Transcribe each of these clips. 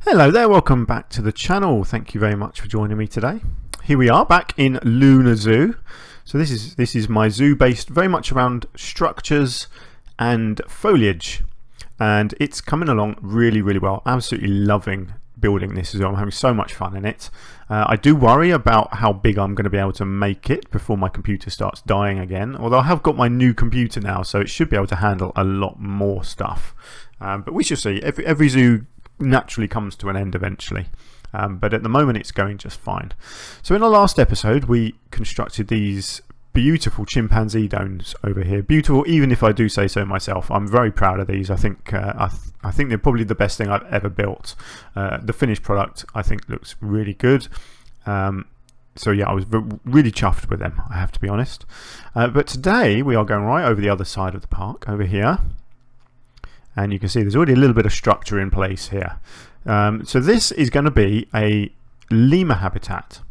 Hello there, welcome back to the channel. Thank you very much for joining me today. Here we are back in Lunar Zoo. So this is my zoo based very much around structures and foliage, and it's coming along really well. Absolutely loving building this zoo. I'm having so much fun in it. I do worry about how big I'm going to be able to make it before my computer starts dying again, although I have got my new computer now, so it should be able to handle a lot more stuff. But we shall see. Every zoo naturally comes to an end eventually, but at the moment it's going just fine. So in our last episode we constructed these beautiful chimpanzee domes over here. Beautiful, even if I do say so myself. I'm very proud of these. I think I think they're probably the best thing I've ever built. The finished product I think looks really good. So yeah, I was really chuffed with them, I have to be honest. But today we are going right over the other side of the park, over here. And you can see there's already a little bit of structure in place here. So this is going to be a lemur habitat.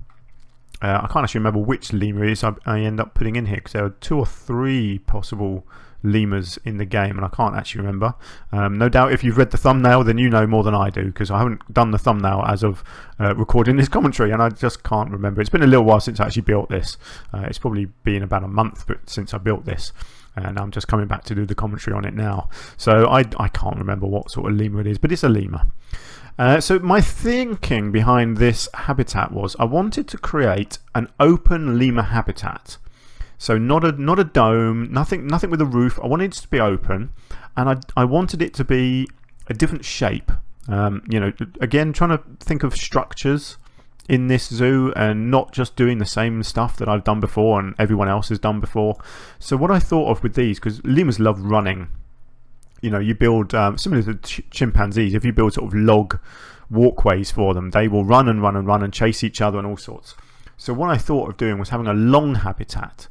I can't actually remember which lemur it is I end up putting in here, because there are 2 or 3 possible lemurs in the game and I can't actually remember. No doubt if you've read the thumbnail then you know more than I do, because I haven't done the thumbnail as of recording this commentary and I just can't remember. It's been a little while since I actually built this. It's probably been about a month since I built this. And I'm just coming back to do the commentary on it now. So I can't remember what sort of lemur it is, but it's a lemur. So my thinking behind this habitat was I wanted to create an open lemur habitat. So not a dome, nothing with a roof. I wanted it to be open, and I wanted it to be a different shape. You know, again, trying to think of structures in this zoo and not just doing the same stuff that I've done before and everyone else has done before. So what I thought of with these, because lemurs love running, you know, you build similar to chimpanzees, if you build sort of log walkways for them, they will run and chase each other and all sorts. So what I thought of doing was having a long habitat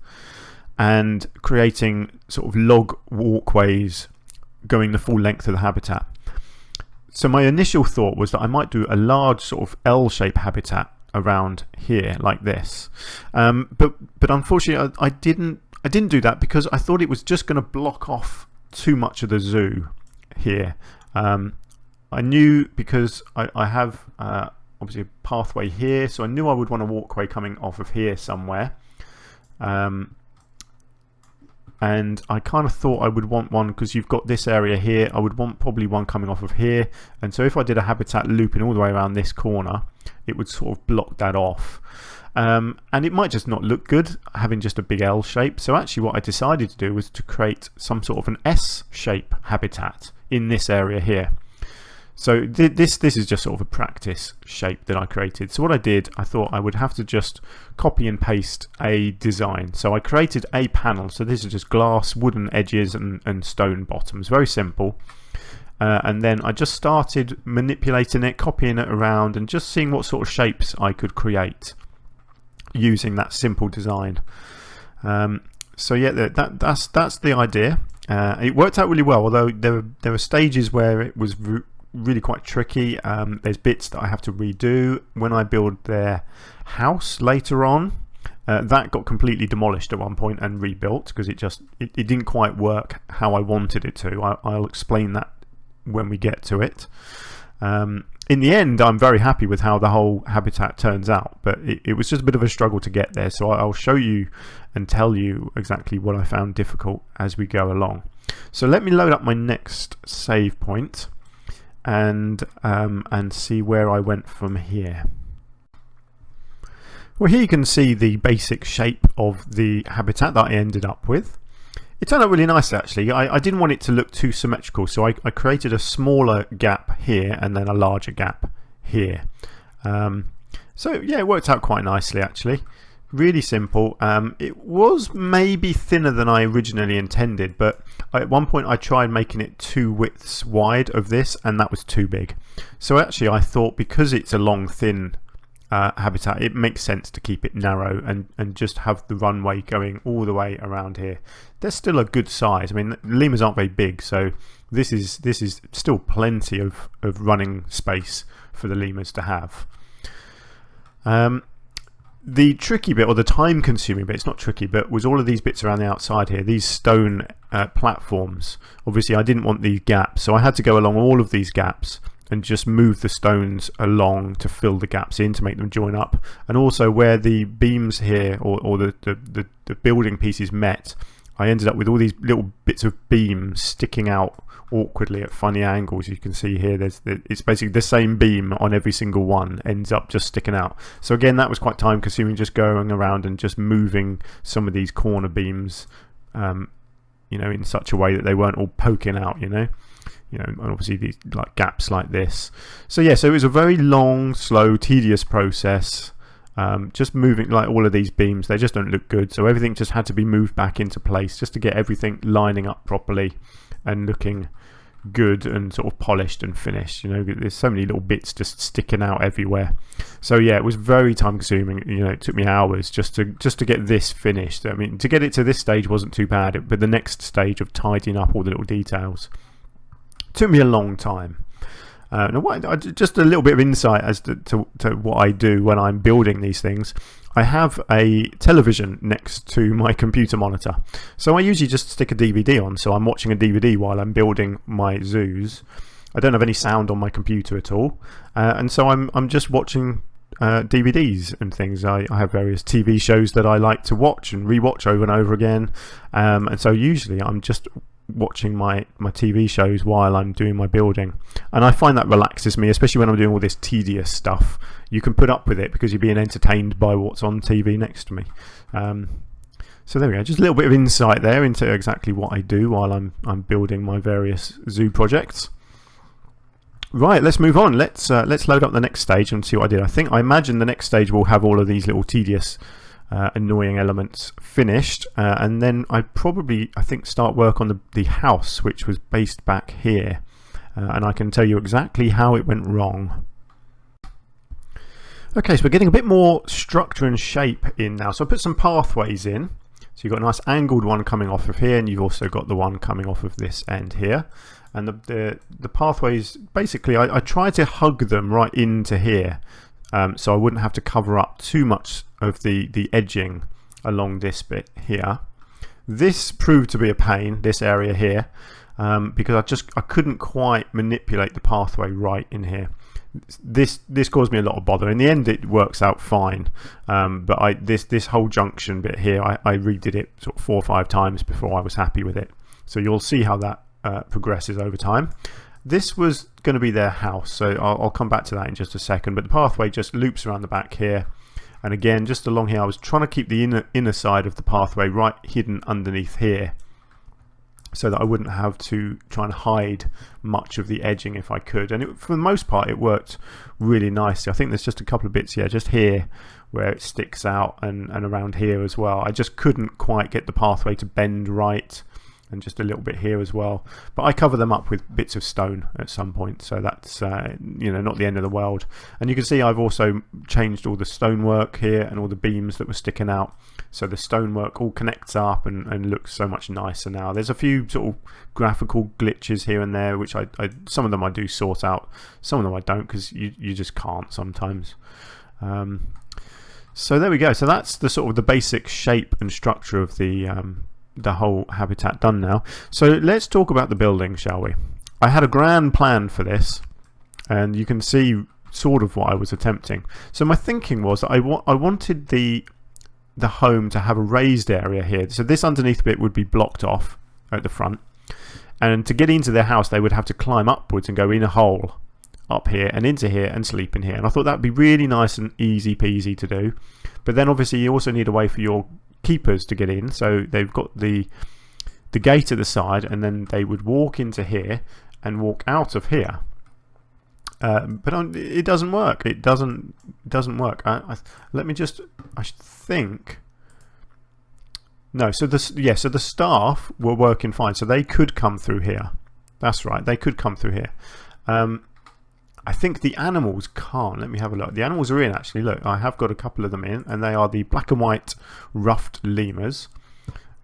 and creating sort of log walkways going the full length of the habitat. So my initial thought was that I might do a large sort of L-shaped habitat around here like this, but unfortunately I didn't do that, because I thought it was just going to block off too much of the zoo here. I knew, because I have obviously a pathway here, so I knew I would want a walkway coming off of here somewhere. And I kind of thought I would want one, because you've got this area here, I would want probably one coming off of here. And so if I did a habitat looping all the way around this corner, it would sort of block that off. And it might just not look good having just a big L shape. So actually what I decided to do was to create some sort of an S shape habitat in this area here. So this is just sort of a practice shape that I created. So what I did, I thought I would have to just copy and paste a design. So I created a panel. So this is just glass, wooden edges and stone bottoms. Very simple. And then I just started manipulating it, copying it around and just seeing what sort of shapes I could create using that simple design. So yeah, that's the idea. It worked out really well, although there were stages where it was really quite tricky. There's bits that I have to redo. When I build their house later on, that got completely demolished at one point and rebuilt, because it didn't quite work how I wanted it to. I'll explain that when we get to it. In the end, I'm very happy with how the whole habitat turns out, but it was just a bit of a struggle to get there. So I'll show you and tell you exactly what I found difficult as we go along. So let me load up my next save point and see where I went from here. Well, here you can see the basic shape of the habitat that I ended up with. It turned out really nice actually. I didn't want it to look too symmetrical, so I created a smaller gap here and then a larger gap here. So yeah, it worked out quite nicely actually. Really simple. It was maybe thinner than I originally intended, but at one point I tried making it 2 widths wide of this and that was too big. So actually I thought, because it's a long thin habitat, it makes sense to keep it narrow and just have the runway going all the way around here. They're still a good size. I mean, lemurs aren't very big, so this is still plenty of running space for the lemurs to have. The tricky bit, or the time consuming bit, it's not tricky, but was all of these bits around the outside here, these stone platforms. Obviously I didn't want these gaps, so I had to go along all of these gaps and just move the stones along to fill the gaps in to make them join up. And also where the beams here or the building pieces met, I ended up with all these little bits of beam sticking out awkwardly at funny angles. You can see here it's basically the same beam on every single one, ends up just sticking out. So again, that was quite time consuming, just going around and just moving some of these corner beams in such a way that they weren't all poking out, and obviously these like gaps like this. So yeah, so it was a very long, slow, tedious process. Just moving like all of these beams, they just don't look good, so everything just had to be moved back into place just to get everything lining up properly and looking good and sort of polished and finished. There's so many little bits just sticking out everywhere. So yeah, it was very time consuming. It took me hours just to get this finished. I mean, to get it to this stage wasn't too bad, but the next stage of tidying up all the little details took me a long time. Just a little bit of insight as to what I do when I'm building these things. I have a television next to my computer monitor, so I usually just stick a DVD on, so I'm watching a DVD while I'm building my zoos. I don't have any sound on my computer at all, and so I'm just watching DVDs and things. I have various TV shows that I like to watch and rewatch over and over again, and so usually I'm just watching my TV shows while I'm doing my building, and I find that relaxes me, especially when I'm doing all this tedious stuff. You can put up with it because you're being entertained by what's on TV next to me. So there we go, just a little bit of insight there into exactly what I do while I'm building my various zoo projects. Right, let's move on. Let's load up the next stage and see what I did. I imagine the next stage will have all of these little tedious annoying elements finished, and then I think start work on the house, which was based back here, and I can tell you exactly how it went wrong. Okay, so we're getting a bit more structure and shape in now. So I put some pathways in. So you've got a nice angled one coming off of here, and you've also got the one coming off of this end here. And the pathways, basically I tried to hug them right into here, so I wouldn't have to cover up too much of the edging along this bit here. This proved to be a pain, this area here, because I couldn't quite manipulate the pathway right in here. This caused me a lot of bother. In the end it works out fine, but this whole junction bit here, I redid it sort of 4 or 5 times before I was happy with it. So you'll see how that progresses over time. This was going to be their house, so I'll come back to that in just a second, but the pathway just loops around the back here, and again just along here I was trying to keep the inner side of the pathway right hidden underneath here, so that I wouldn't have to try and hide much of the edging if I could. And for the most part it worked really nicely. I think there's just a couple of bits here, just here where it sticks out, and around here as well. I just couldn't quite get the pathway to bend right, and just a little bit here as well, but I cover them up with bits of stone at some point, so that's not the end of the world. And you can see I've also changed all the stonework here and all the beams that were sticking out, so the stonework all connects up and looks so much nicer now. There's a few sort of graphical glitches here and there, which I some of them I do sort out, some of them I don't, because you just can't sometimes. So there we go. So that's the sort of the basic shape and structure of the whole habitat done now. So let's talk about the building, shall we? I had a grand plan for this, and you can see sort of what I was attempting. So my thinking was that I wanted the home to have a raised area here, so this underneath bit would be blocked off at the front, and to get into their house they would have to climb upwards and go in a hole up here and into here and sleep in here. And I thought that would be really nice and easy peasy to do, but then obviously you also need a way for your keepers to get in, so they've got the gate at the side, and then they would walk into here and walk out of here, but it doesn't work. It doesn't work. Let me just, I think no, so the staff were working fine, so they could come through here. That's right, they could come through here. I think the animals can't. Let me have a look. The animals are in, actually. Look, I have got a couple of them in, and they are the black and white ruffed lemurs.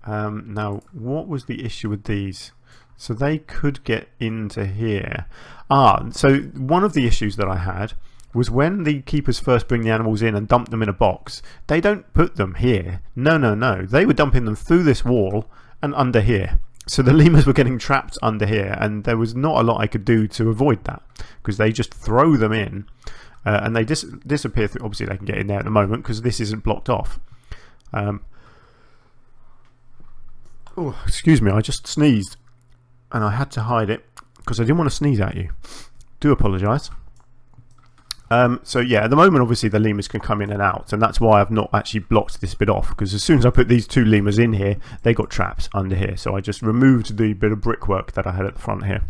Now, what was the issue with these? So they could get into here. So one of the issues that I had was when the keepers first bring the animals in and dump them in a box, they don't put them here. No. They were dumping them through this wall and under here. So the lemurs were getting trapped under here, and there was not a lot I could do to avoid that, because they just throw them in, and they disappear through. Obviously they can get in there at the moment because this isn't blocked off. Oh, excuse me, I just sneezed and I had to hide it because I didn't want to sneeze at you. Do apologise. So yeah, at the moment obviously the lemurs can come in and out, and that's why I've not actually blocked this bit off, because as soon as I put these two lemurs in here, they got trapped under here. So I just removed the bit of brickwork that I had at the front here.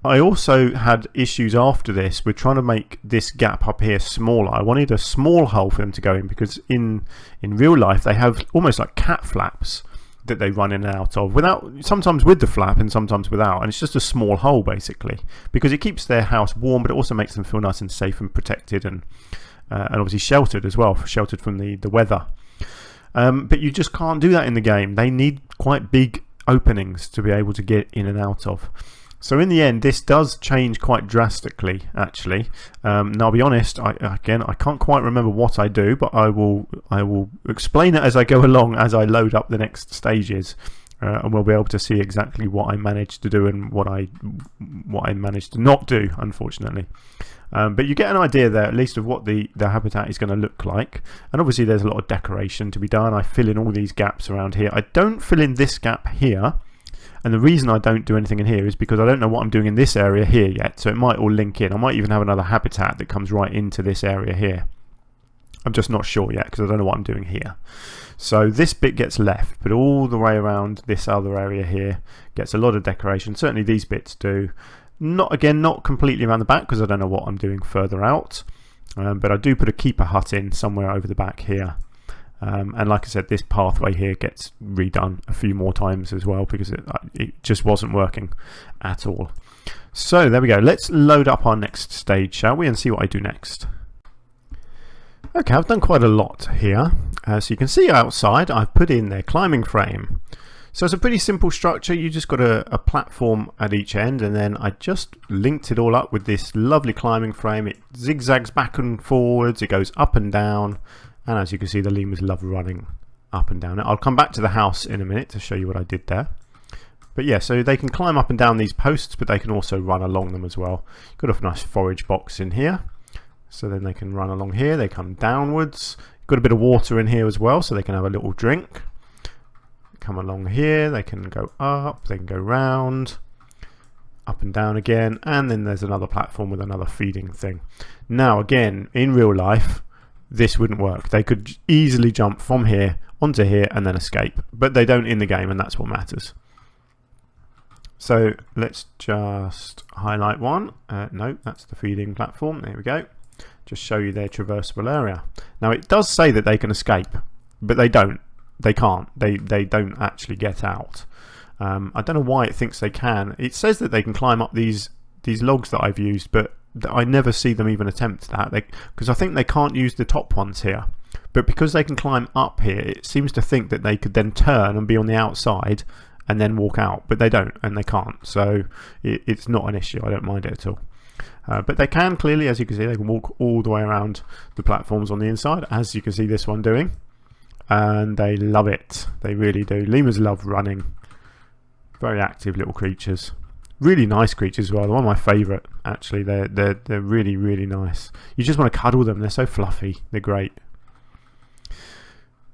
I also had issues after this with trying to make this gap up here smaller. I wanted a small hole for them to go in, because in real life they have almost like cat flaps that they run in and out of, without, sometimes with the flap and sometimes without, and it's just a small hole basically, because it keeps their house warm, but it also makes them feel nice and safe and protected, and obviously sheltered as well, sheltered from the weather. But you just can't do that in the game. They need quite big openings to be able to get in and out of. So in the end, this does change quite drastically, actually. Now, I'll be honest, I can't quite remember what I do, but I will explain it as I go along, as I load up the next stages, and we'll be able to see exactly what I managed to do and what I managed to not do, unfortunately. But you get an idea there, at least, of what the habitat is going to look like. And obviously there's a lot of decoration to be done. I fill in all these gaps around here. I don't fill in this gap here. And the reason I don't do anything in here is because I don't know what I'm doing in this area here yet, so it might all link in. I might even have another habitat that comes right into this area here. I'm just not sure yet because I don't know what I'm doing here. So this bit gets left, but all the way around this other area here gets a lot of decoration. Certainly these bits do. Not completely around the back because I don't know what I'm doing further out. But I do put a keeper hut in somewhere over the back here. And like I said, this pathway here gets redone a few more times as well, because it just wasn't working at all. So there we go. Let's load up our next stage, shall we, and see what I do next. Okay, I've done quite a lot here. So you can see outside I've put in their climbing frame. So it's a pretty simple structure. You just got a platform at each end, and then I just linked it all up with this lovely climbing frame. It zigzags back and forwards, it goes up and down. And as you can see, the lemurs love running up and down it. I'll come back to the house in a minute to show you what I did there. But yeah, so they can climb up and down these posts, but they can also run along them as well. Got a nice forage box in here. So then they can run along here. They come downwards. Got a bit of water in here as well, so they can have a little drink. Come along here. They can go up. They can go round. Up and down again. And then there's another platform with another feeding thing. Now, again, in real life, this wouldn't work. They could easily jump from here onto here and then escape, but they don't in the game, and that's what matters. So let's just highlight one. No, that's the feeding platform. There we go. Just show you their traversable area. Now it does say that they can escape, but they don't. They can't. They don't actually get out. I don't know why it thinks they can. It says that they can climb up these logs that I've used, but I never see them even attempt that, because I think they can't use the top ones here. But because they can climb up here, it seems to think that they could then turn and be on the outside and then walk out, but they don't, and they can't. So it's not an issue. I don't mind it at all. But they can clearly, as you can see, they can walk all the way around the platforms on the inside, as you can see this one doing, and they love it. They really do. Lemurs love running. Very active little creatures. Really nice creatures as well. They're one of my favourite, actually. They're really, really nice. You just want to cuddle them. They're so fluffy. They're great.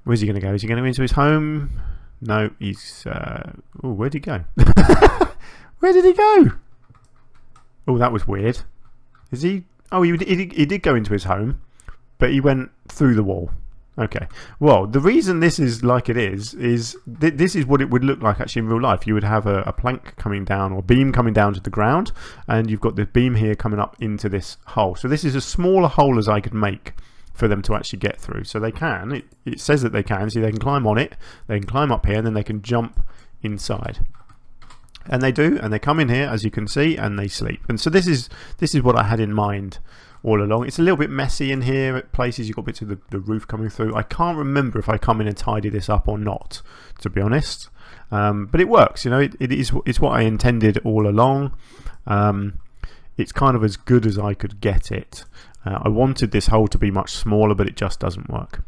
Where's he going to go? Is he going to go into his home? No, he's... oh, where'd he go? Where did he go? Oh, that was weird. Is he... Oh, he did go into his home, but he went through the wall. Okay. Well, the reason this is like it is this is what it would look like actually in real life. You would have a plank coming down, or beam coming down to the ground, and you've got the beam here coming up into this hole. So this is as small a hole as I could make for them to actually get through. So they can. It says that they can. See, they can climb on it. They can climb up here, and then they can jump inside. And they do, and they come in here, as you can see, and they sleep. And so this is what I had in mind all along. It's a little bit messy in here at places. You've got bits of the roof coming through. I can't remember if I come in and tidy this up or not, to be honest. But it works, you know. It's what I intended all along. It's kind of as good as I could get it. I wanted this hole to be much smaller, but it just doesn't work.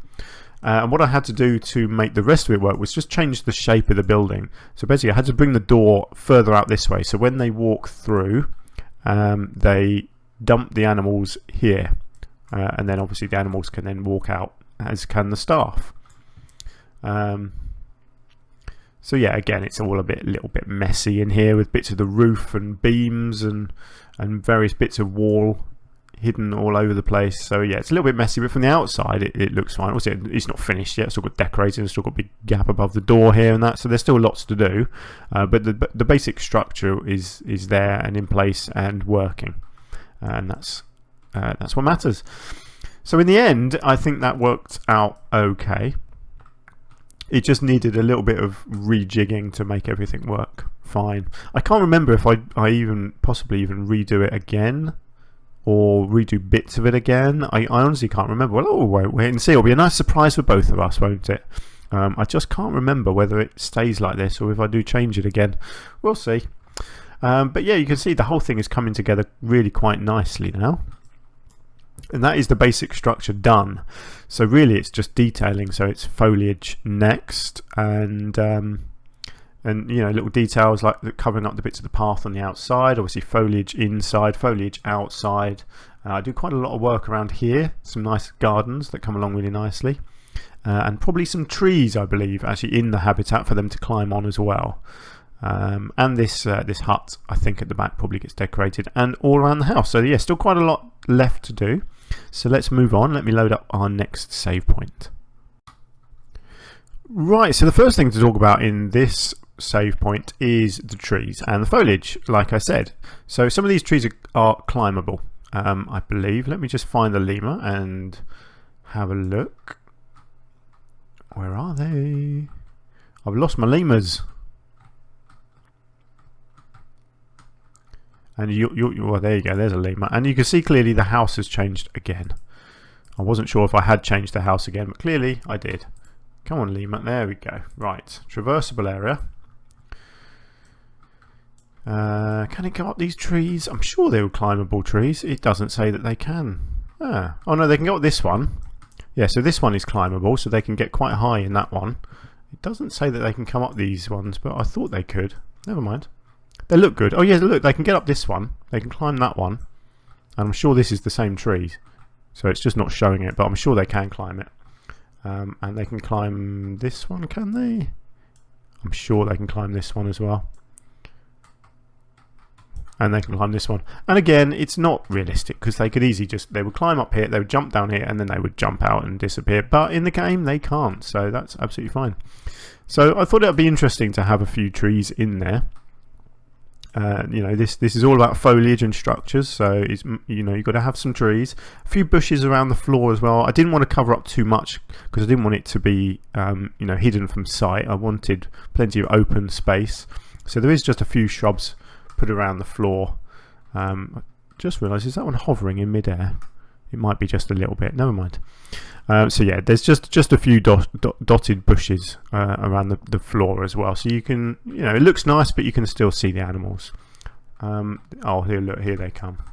And what I had to do to make the rest of it work was just change the shape of the building. So basically I had to bring the door further out this way, so when they walk through they dump the animals here, and then obviously the animals can then walk out, as can the staff. So yeah, again, it's all a little bit messy in here, with bits of the roof and beams and various bits of wall hidden all over the place. So yeah, it's a little bit messy, but from the outside it looks fine. Also, it's not finished yet. It's still got decorating, it's still got a big gap above the door here and that, so there's still lots to do, but the basic structure is there and in place and working, and that's what matters. So in the end, I think that worked out okay. It just needed a little bit of rejigging to make everything work fine. I can't remember if I possibly even redo it again, or redo bits of it again. I honestly can't remember. Well, we'll wait and see. It'll be a nice surprise for both of us, won't it? I just can't remember whether it stays like this or if I do change it again. We'll see. But yeah, you can see the whole thing is coming together really quite nicely now. And that is the basic structure done. So really it's just detailing. So it's foliage next, and you know, little details like covering up the bits of the path on the outside, obviously foliage inside, foliage outside. I do quite a lot of work around here, some nice gardens that come along really nicely, and probably some trees, I believe, actually in the habitat for them to climb on as well. And this hut, I think, at the back probably gets decorated, and all around the house. So yeah, still quite a lot left to do. So let's move on. Let me load up our next save point. Right, so the first thing to talk about in this save point is the trees and the foliage, like I said. So some of these trees are climbable, I believe. Let me just find the lemur and have a look. Where are they? I've lost my lemurs. And well, there you go, there's a lemur. And you can see clearly the house has changed again. I wasn't sure if I had changed the house again, but clearly I did. Come on, lemur, there we go. Right, traversable area. Can it go up these trees? I'm sure they were climbable trees. It doesn't say that they can. Oh no, they can go up this one. Yeah, so this one is climbable, so they can get quite high in that one. It doesn't say that they can come up these ones, but I thought they could. Never mind. They look good. Oh yeah, look, they can get up this one. They can climb that one. And I'm sure this is the same tree. So it's just not showing it, but I'm sure they can climb it. And they can climb this one, can they? I'm sure they can climb this one as well. And they can climb this one. And again, it's not realistic, because they could easily they would climb up here, they would jump down here, and then they would jump out and disappear. But in the game, they can't. So that's absolutely fine. So I thought it would be interesting to have a few trees in there. You know, this is all about foliage and structures, so it's, you know, you've got to have some trees, a few bushes around the floor as well. I didn't want to cover up too much because I didn't want it to be you know, hidden from sight. I wanted plenty of open space, so there is just a few shrubs put around the floor. I just realised, is that one hovering in midair? It might be just a little bit, never mind. So yeah, there's just a few dotted bushes around the floor as well, so you can, you know, it looks nice, but you can still see the animals. Oh, here, look, here they come,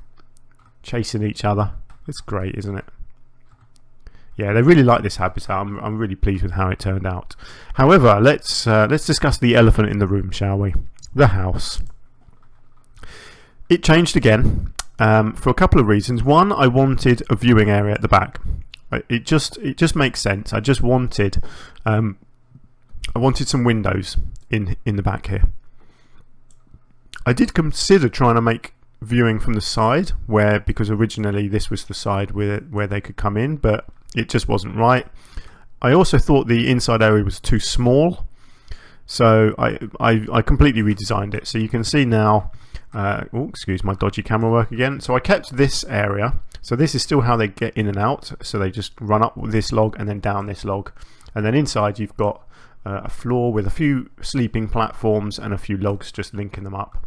chasing each other. It's great, isn't it? Yeah, they really like this habitat. I'm really pleased with how it turned out. However, let's discuss the elephant in the room, shall we? The house. It changed again for a couple of reasons. One, I wanted a viewing area at the back. It just makes sense. I just wanted I wanted some windows in the back here. I did consider trying to make viewing from the side, because originally this was the side where they could come in, but it just wasn't right. I also thought the inside area was too small, so I completely redesigned it. So you can see now, oh, excuse my dodgy camera work again. So I kept this area. So this is still how they get in and out. So they just run up this log and then down this log. And then inside you've got a floor with a few sleeping platforms and a few logs just linking them up.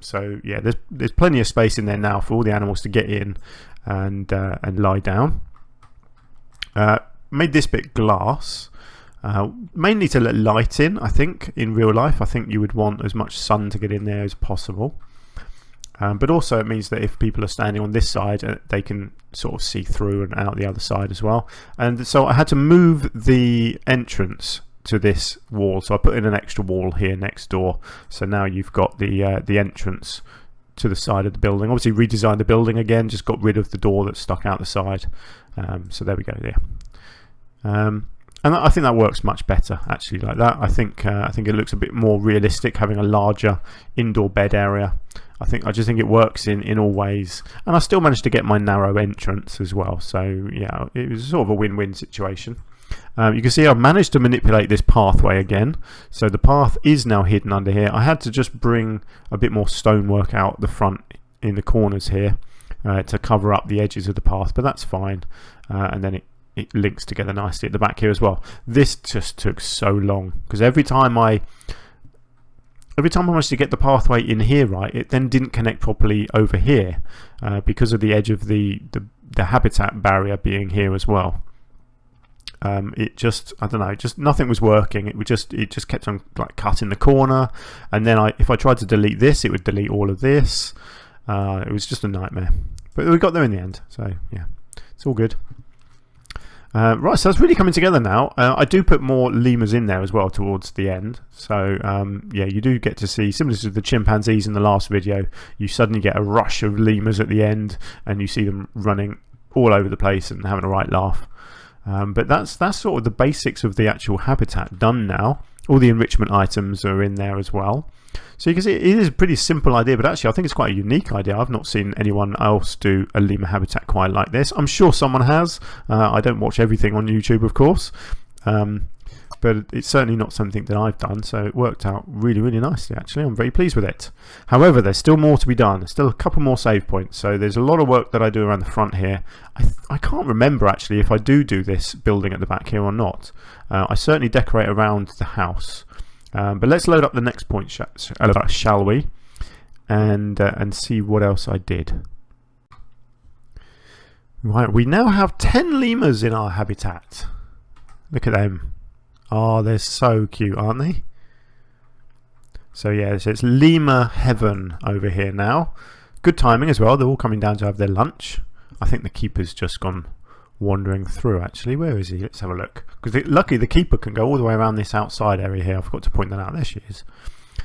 So yeah, there's plenty of space in there now for all the animals to get in and lie down. Made this bit glass, mainly to let light in. I think in real life, I think you would want as much sun to get in there as possible. But also it means that if people are standing on this side, they can sort of see through and out the other side as well. And so I had to move the entrance to this wall, so I put in an extra wall here next door. So now you've got the entrance to the side of the building. Obviously redesigned the building again, just got rid of the door that stuck out the side. So there we go there. And I think that works much better actually like that. I think it looks a bit more realistic having a larger indoor bed area. I just think it works in all ways, and I still managed to get my narrow entrance as well. So yeah, it was sort of a win-win situation. You can see I've managed to manipulate this pathway again, so the path is now hidden under here. I had to just bring a bit more stonework out the front in the corners here to cover up the edges of the path, but that's fine. And then it links together nicely at the back here as well. This just took so long, because every time I managed to get the pathway in here right, it then didn't connect properly over here because of the edge of the habitat barrier being here as well. It just, I don't know, just nothing was working. It just kept on like cutting the corner, and then if I tried to delete this, it would delete all of this. It was just a nightmare, but we got there in the end. So yeah, it's all good. Right, so it's really coming together now. I do put more lemurs in there as well towards the end. So yeah, you do get to see, similar to the chimpanzees in the last video, you suddenly get a rush of lemurs at the end, and you see them running all over the place and having a right laugh. But that's sort of the basics of the actual habitat done now. All the enrichment items are in there as well. So you can see it is a pretty simple idea, but actually I think it's quite a unique idea. I've not seen anyone else do a lemur habitat quite like this. I'm sure someone has. I don't watch everything on YouTube, of course, but it's certainly not something that I've done, so it worked out really, really nicely actually. I'm very pleased with it. However, there's still more to be done. There's still a couple more save points, so there's a lot of work that I do around the front here. I can't remember actually if I do this building at the back here or not. I certainly decorate around the house. But let's load up the next point, shall we? And see what else I did. Right, we now have 10 lemurs in our habitat. Look at them. Oh, they're so cute, aren't they? So yeah, so it's lemur heaven over here now. Good timing as well. They're all coming down to have their lunch. I think the keeper's just gone wandering through actually. Where is he? Let's have a look, because luckily the keeper can go all the way around this outside area here. I forgot to point that out. There she is.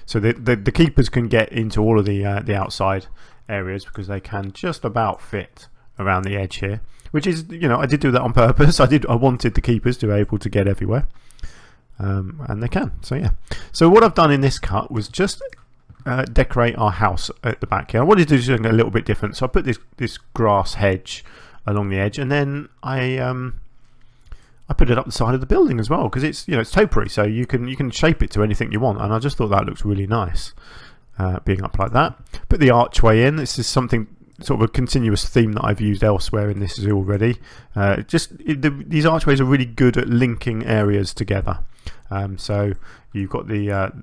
So the keepers can get into all of the outside areas because they can just about fit around the edge here, which is, you know, I did do that on purpose. I wanted the keepers to be able to get everywhere, and they can. So yeah, so what I've done in this cut was just decorate our house at the back here. I wanted to do something a little bit different, so I put this grass hedge along the edge, and then I put it up the side of the building as well, because it's, you know, it's topiary, so you can shape it to anything you want, and I just thought that looks really nice being up like that. Put the archway in. This is something, sort of a continuous theme that I've used elsewhere in this already. These archways are really good at linking areas together. So you've got the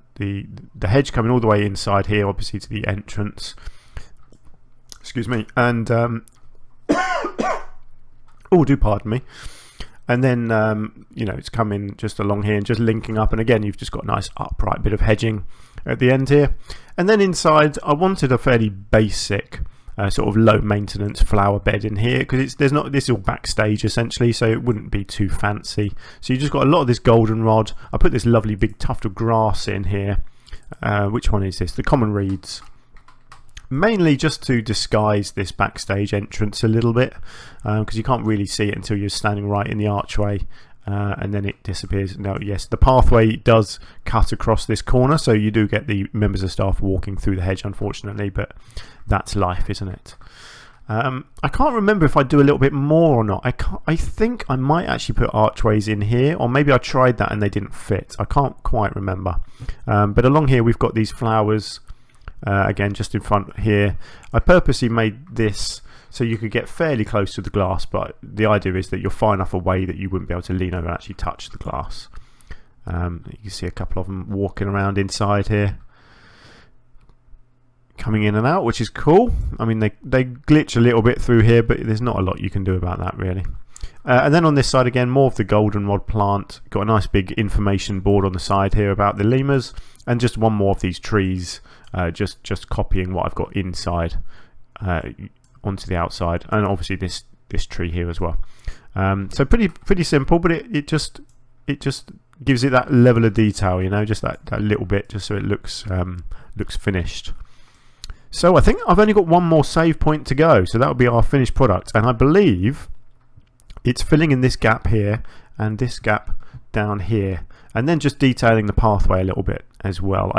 hedge coming all the way inside here, obviously to the entrance. Excuse me, and oh, do pardon me. And then you know, it's coming just along here and just linking up, and again you've just got a nice upright bit of hedging at the end here. And then inside I wanted a fairly basic sort of low maintenance flower bed in here, because this is all backstage essentially, so it wouldn't be too fancy. So you just got a lot of this goldenrod. I put this lovely big tuft of grass in here. Which one is this? The common reeds. Mainly just to disguise this backstage entrance a little bit, because you can't really see it until you're standing right in the archway, and then it disappears. Now, yes, the pathway does cut across this corner, so you do get the members of staff walking through the hedge, unfortunately, but that's life, isn't it? I can't remember if I do a little bit more or not. I think I might actually put archways in here, or maybe I tried that and they didn't fit. I can't quite remember. But along here we've got these flowers. Again, just in front here. I purposely made this so you could get fairly close to the glass, but the idea is that you're far enough away that you wouldn't be able to lean over and actually touch the glass. You can see a couple of them walking around inside here, coming in and out, which is cool. I mean, they glitch a little bit through here, but there's not a lot you can do about that really. And then on this side again, more of the goldenrod plant. Got a nice big information board on the side here about the lemurs, and just one more of these trees, just copying what I've got inside onto the outside, and obviously this tree here as well. So pretty simple, but it just gives it that level of detail, you know, just that little bit, just so it looks finished. So I think I've only got one more save point to go, so that will be our finished product, and I believe it's filling in this gap here and this gap down here, and then just detailing the pathway a little bit as well.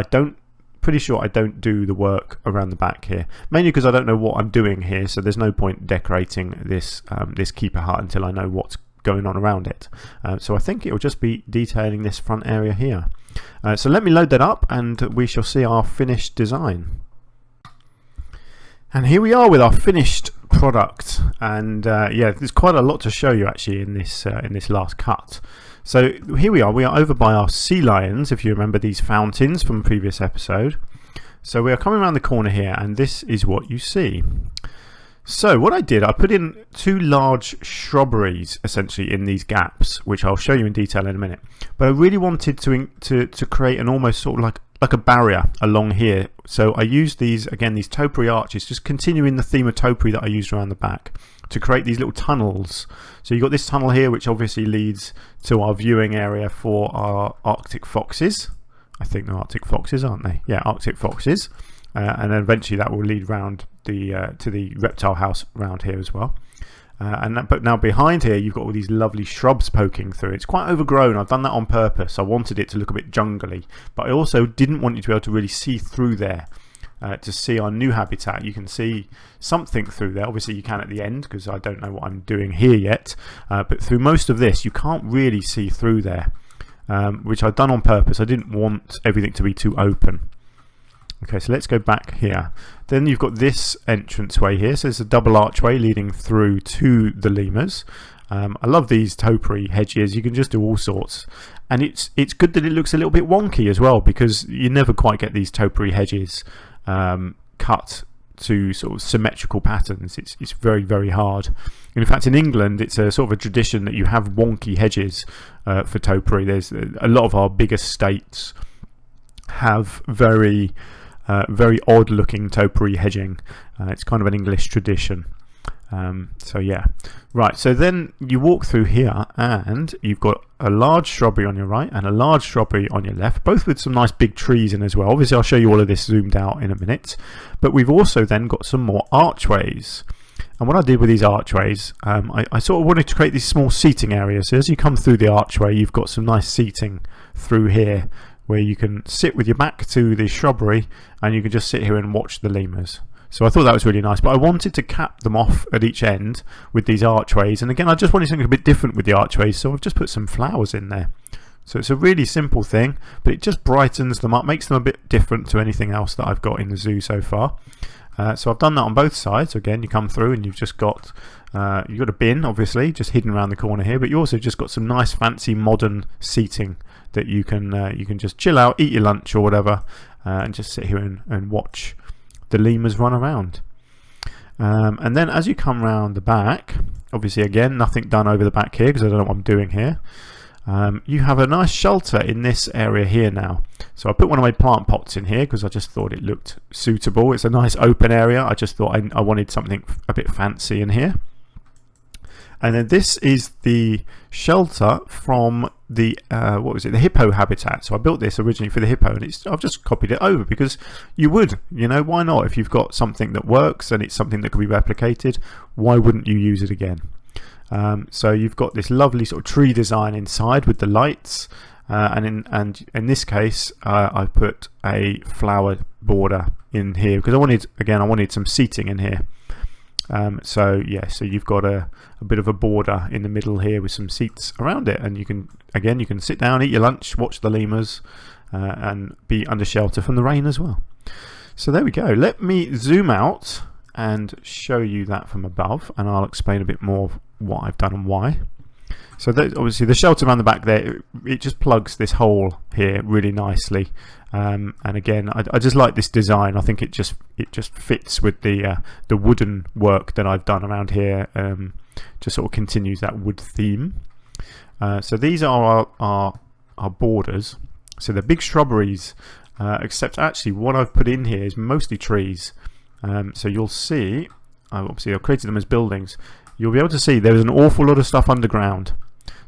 Pretty sure I don't do the work around the back here, mainly because I don't know what I'm doing here, so there's no point decorating this this keeper hut until I know what's going on around it. So I think it will just be detailing this front area here. So let me load that up and we shall see our finished design. And here we are with our finished product, and yeah, there's quite a lot to show you actually in this last cut. So here we are over by our sea lions, if you remember these fountains from a previous episode. So we are coming around the corner here, and this is what you see. So what I did, I put in 2 large shrubberies essentially in these gaps, which I'll show you in detail in a minute. But I really wanted to create an almost sort of like a barrier along here. So I used these topiary arches, just continuing the theme of topiary that I used around the back, to create these little tunnels. So you've got this tunnel here, which obviously leads to our viewing area for our Arctic foxes. I think they're Arctic foxes, aren't they? Yeah, Arctic foxes. And then eventually that will lead round to the reptile house around here as well. But now behind here you've got all these lovely shrubs poking through. It's quite overgrown. I've done that on purpose. I wanted it to look a bit jungly, but I also didn't want you to be able to really see through there. To see our new habitat, you can see something through there. Obviously you can at the end, because I don't know what I'm doing here yet, but through most of this you can't really see through there, which I've done on purpose. I didn't want everything to be too open. Okay, so let's go back here. Then you've got this entranceway here, so there's a double archway leading through to the lemurs. I love these topiary hedges. You can just do all sorts, and it's good that it looks a little bit wonky as well, because you never quite get these topiary hedges cut to sort of symmetrical patterns. It's very, very hard. And in fact, in England, it's a sort of a tradition that you have wonky hedges for topiary. There's a lot of our biggest states have very odd looking topiary hedging. It's kind of an English tradition. So yeah, right, so then you walk through here and you've got a large shrubbery on your right and a large shrubbery on your left, both with some nice big trees in as well. Obviously I'll show you all of this zoomed out in a minute, but we've also then got some more archways. And what I did with these archways, I sort of wanted to create these small seating areas. So as you come through the archway, you've got some nice seating through here where you can sit with your back to the shrubbery and you can just sit here and watch the lemurs. So I thought that was really nice, but I wanted to cap them off at each end with these archways. And again, I just wanted something a bit different with the archways, so I've just put some flowers in there. So it's a really simple thing, but it just brightens them up, makes them a bit different to anything else that I've got in the zoo so far. So I've done that on both sides. So again, you come through and you've just got a bin, obviously, just hidden around the corner here, but you also just got some nice fancy modern seating that you can just chill out, eat your lunch or whatever, and just sit here and watch the lemurs run around. And then as you come round the back, obviously again nothing done over the back here because I don't know what I'm doing here. You have a nice shelter in this area here now. So I put one of my plant pots in here because I just thought it looked suitable. It's a nice open area. I just thought I wanted something a bit fancy in here. And then this is the shelter from the what was it, the Hippo Habitat. So I built this originally for the hippo, and I've just copied it over because you would, you know, why not? If you've got something that works and it's something that can be replicated, why wouldn't you use it again? So you've got this lovely sort of tree design inside with the lights, and in this case I put a flower border in here because I wanted some seating in here. So yeah, so you've got a bit of a border in the middle here with some seats around it, and you can sit down, eat your lunch, watch the lemurs, and be under shelter from the rain as well. So there we go. Let me zoom out and show you that from above, and I'll explain a bit more of what I've done and why. So obviously the shelter around the back there, it just plugs this hole here really nicely, and again I just like this design. I think it just fits with the wooden work that I've done around here, just sort of continues that wood theme. So these are our borders. So they're big shrubberies, except actually what I've put in here is mostly trees. So you'll see, obviously I've created them as buildings. You'll be able to see there's an awful lot of stuff underground.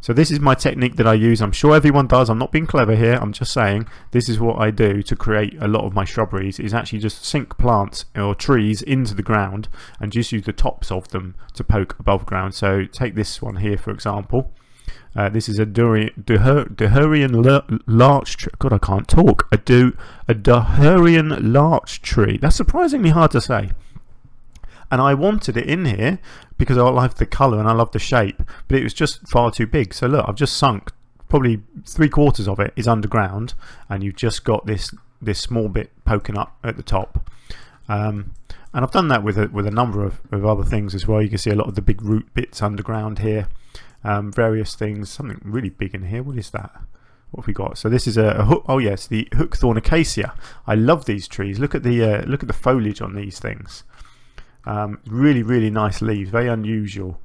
So this is my technique that I use. I'm sure everyone does. I'm not being clever here. I'm just saying this is what I do to create a lot of my shrubberies, is actually just sink plants or trees into the ground and just use the tops of them to poke above ground. So take this one here, for example. This is a Dahurian larch tree. God, I can't talk. A Dahurian larch tree. That's surprisingly hard to say. And I wanted it in here because I like the colour and I love the shape, but it was just far too big. So look, I've just sunk probably 3/4 of it is underground, and you've just got this small bit poking up at the top. And I've done that with a number of other things as well. You can see a lot of the big root bits underground here. Various things, something really big in here. What is that? What have we got? So this is a hook. Oh yes, the hook thorn acacia. I love these trees. Look at the foliage on these things. Really nice leaves, very unusual.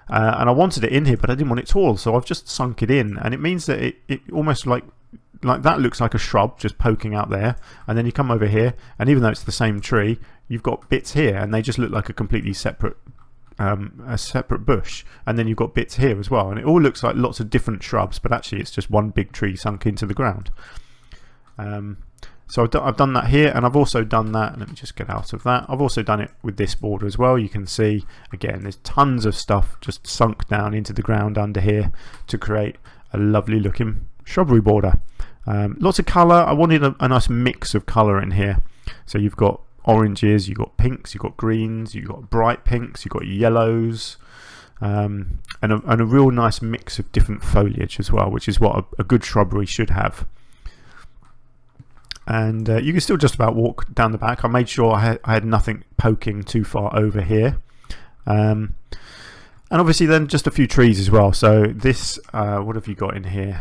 And I wanted it in here, but I didn't want it tall, so I've just sunk it in, and it means that it almost like that looks like a shrub just poking out there, and then you come over here, and even though it's the same tree, you've got bits here, and they just look like a completely separate bush, and then you've got bits here as well, and it all looks like lots of different shrubs, but actually it's just one big tree sunk into the ground. So I've done that here, and I've also done that, let me just get out of that, I've also done it with this border as well. You can see again there's tons of stuff just sunk down into the ground under here to create a lovely looking shrubbery border. Lots of colour. I wanted a nice mix of colour in here. So you've got oranges, you've got pinks, you've got greens, you've got bright pinks, you've got yellows, and a real nice mix of different foliage as well, which is what a good shrubbery should have. And you can still just about walk down the back. I made sure I had nothing poking too far over here, and obviously then just a few trees as well. So this, what have you got in here?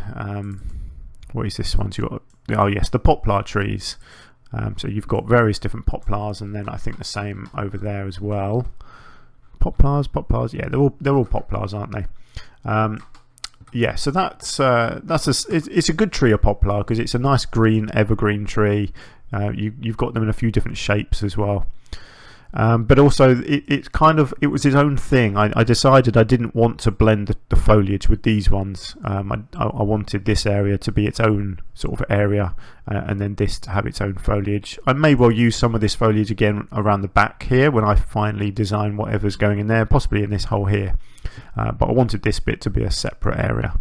What is this one? You got, oh yes, the poplar trees. So you've got various different poplars, and then I think the same over there as well. Poplars, yeah, they're all poplars, aren't they? Yeah, so it's a good tree, a poplar, because it's a nice green evergreen tree. You've got them in a few different shapes as well. But also it was its own thing. I decided I didn't want to blend the foliage with these ones. I wanted this area to be its own sort of area, and then this to have its own foliage. I may well use some of this foliage again around the back here when I finally design whatever's going in there, possibly in this hole here. But I wanted this bit to be a separate area.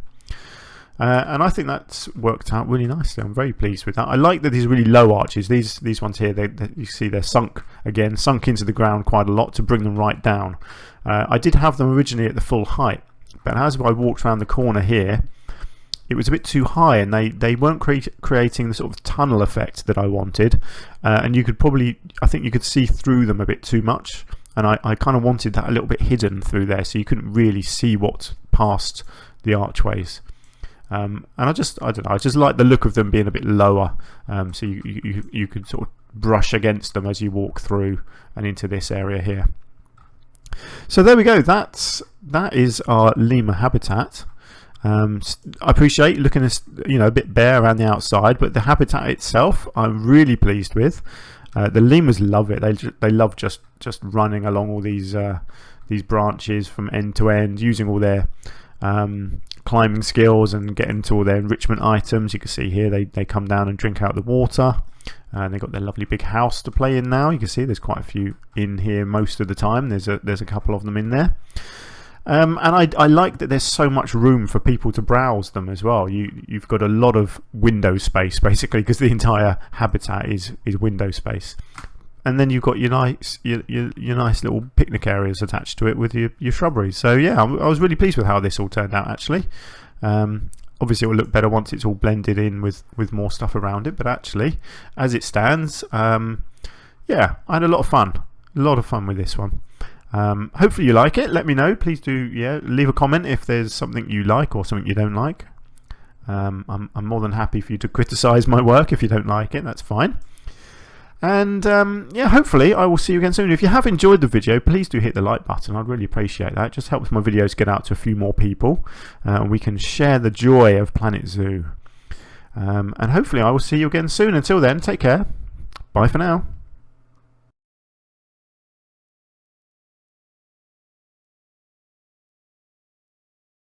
And I think that's worked out really nicely. I'm very pleased with that. I like that these really low arches. These ones here, you see they're sunk into the ground quite a lot to bring them right down. I did have them originally at the full height, but as I walked around the corner here, it was a bit too high, and they weren't creating the sort of tunnel effect that I wanted. And you could probably, I think you could see through them a bit too much. And I kind of wanted that a little bit hidden through there, so you couldn't really see what's past the archways. And I don't know, I just like the look of them being a bit lower, so you could sort of brush against them as you walk through and into this area here. So there we go. That is our lemur habitat. I appreciate looking at, a bit bare around the outside, but the habitat itself I'm really pleased with. The lemurs love it. They love just running along all these branches from end to end, using all their climbing skills and getting to all their enrichment items. You can see here they come down and drink out the water, and they've got their lovely big house to play in now. You can see there's quite a few in here most of the time. There's a couple of them in there. And I like that there's so much room for people to browse them as well. You've got a lot of window space basically, because the entire habitat is window space. And then you've got your nice little picnic areas attached to it with your shrubberies. So yeah, I was really pleased with how this all turned out actually. Obviously it will look better once it's all blended in with more stuff around it, but actually as it stands, yeah, I had a lot of fun with this one. Hopefully you like it. Let me know. Please do, leave a comment if there's something you like or something you don't like. I'm more than happy for you to criticise my work if you don't like it. That's fine. And yeah, hopefully I will see you again soon. If you have enjoyed the video, please do hit the like button. I'd really appreciate that. It just helps my videos get out to a few more people, and we can share the joy of Planet Zoo. And hopefully I will see you again soon. Until then, take care. Bye for now.